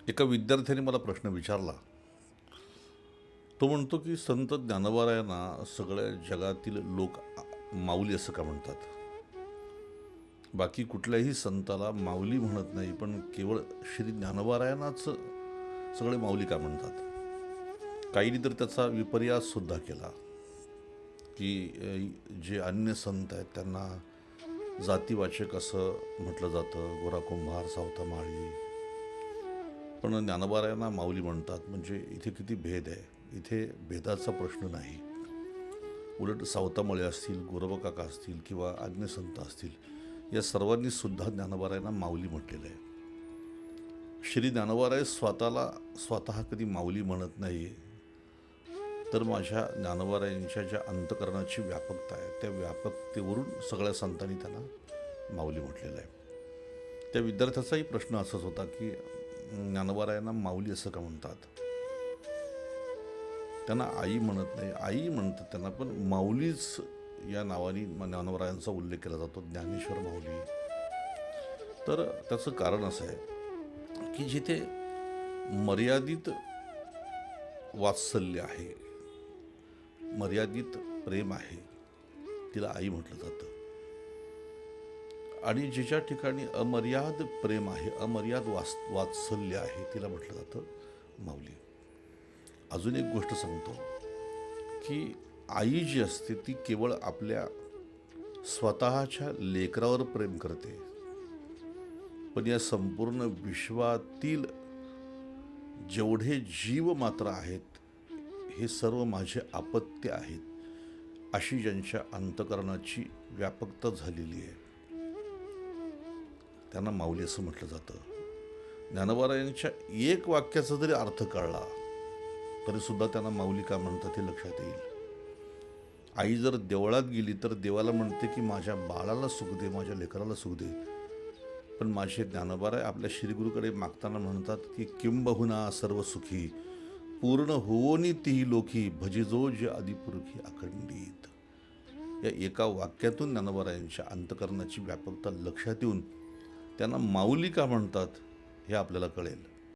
एका विद्यार्थ्याने मला प्रश्न विचारला. तो म्हणतो की संत ज्ञानोबारायांना सगळ्या जगातील लोक माऊली असं का म्हणतात. बाकी कुठल्याही संताला माऊली म्हणत नाही, पण केवळ श्री ज्ञानोबारायांनाच सगळे माऊली का म्हणतात. काहींनी तर त्याचा विपर्यास सुद्धा केला की जे अन्य संत आहेत त्यांना जातीवाचक असं म्हटलं जातं, गोरा कुंभार, सावता माळी, पण ज्ञानोबारायांना माऊली म्हणतात. म्हणजे इथे किती भेद आहे. इथे भेदाचा प्रश्न नाही. उलट सावतामाळे असतील, गोरबा काका असतील किंवा अन्य संत असतील, या सर्वांनी सुद्धा ज्ञानोबारायांना माऊली म्हटलेलं आहे. श्री ज्ञानोबाराय स्वतः कधी माऊली म्हणत नाही, तर माझ्या ज्ञानोबारायांच्या ज्या अंतकरणाची व्यापकता आहे त्या व्यापकतेवरून सगळ्या संतांनी त्यांना माऊली म्हटलेलं आहे. त्या विद्यार्थ्याचाही प्रश्न असाच होता की ज्ञानोबारायांना माऊली असं का म्हणतात. त्यांना आई म्हणत नाही, आई म्हणतात त्यांना, पण माऊलीच या नावाने ज्ञानोबारायांचा उल्लेख केला जातो, ज्ञानेश्वर माऊली. तर त्याचं कारण असं आहे की जिथे मर्यादित वात्सल्य आहे, मर्यादित प्रेम आहे, तिला आई म्हटलं जातं. आणि जिच्या ठिकाणी अमर्याद प्रेम आहे, अमर्याद वात्सल्य आहे, तिला म्हटलं जातं माऊली. अजून एक गोष्ट सांगतो की आई जी असते ती केवळ आपल्या स्वतःच्या लेकरावर प्रेम करते, पण या संपूर्ण विश्वातील जेवढे जीव मात्र आहेत हे सर्व माझे अपत्य आहेत, अशी ज्यांच्या अंतकरणाची व्यापकता झालेली आहे त्यांना माऊली असं म्हटलं जातं. ज्ञानोबारायांच्या एक वाक्याचा जरी अर्थ कळला तरी सुद्धा त्यांना माऊली का म्हणतात हे लक्षात येईल. आई जर देवळात गेली तर देवाला म्हणते की माझ्या बाळाला सुख दे, माझ्या लेकराला सुख दे, पण माझे ज्ञानोबाराय आपल्या श्रीगुरूकडे मागताना म्हणतात की किंबहुना सर्व सुखी पूर्ण होवोनी तीही लोकी भजिजो जे आदिपुरुषी अखंडित. या एका वाक्यातून ज्ञानोबारायांच्या अंतकरणाची व्यापकता लक्षात येऊन त्यांना माऊली का म्हणतात हे आपल्याला कळेल.